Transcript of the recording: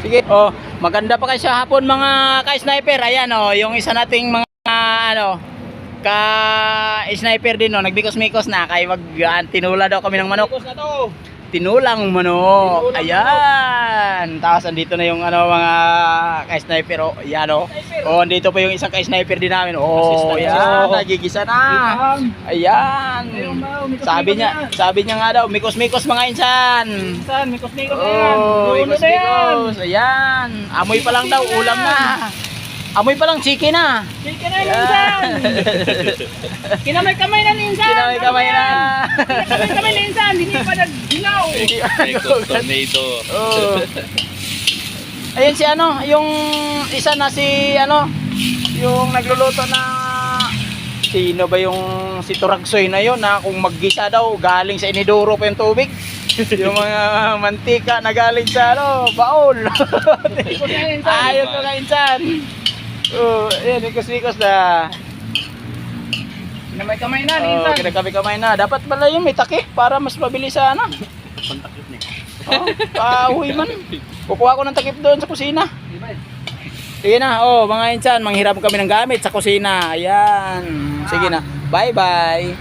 Sige. Oh, maganda pa kayo sa hapon mga ka-sniper. Ayan oh, yung isa nating mga ano ka-sniper din oh, nagbikos-mikos na kay tinula daw kami ng manok. Bikos na to. Tinulang manok. Ayan. Tapos andito na yung ano mga ka-sniper oh. Ayan oh. Oh, andito pa yung isang ka-sniper din namin. Oh, ayan, nagigisa na. Ayan. Sabi niya nga daw, mikos-mikos mga insan. Insan, mikos-mikos na yan. Oh, Luno na yan. mikos-mikos. Ayan. Amoy pa lang daw, ulam na. Amoy pa lang chicken na. Chicken na minsan. Kinamay-kamay na minsan. Kinamay-kamay na. Kinamay-kamay na minsan. Hindi pa nag-hinaw. Tornado. Oh. Ayun si ano, yung isa na si ano, yung nagluluto na sino ba yung si Turagsoy na yun na kung maggisa daw galing sa iniduro pa yung tubig. Yung mga mantika na galing sa ano, baol. Ayun ko na insan. Oh, ayan, ikos-ikos na. Kinamay-kamay na Oh, minsan. kinakami-kamay na. Dapat pala yung may takip para mas mabilis sa ano. Pantakip niya. Oh, kahoy man. Kukuha ko ng takip doon sa kusina. Sige na, oh, mga insan, manghiram kami ng gamit sa kusina. Ayan. Sige na. Bye-bye.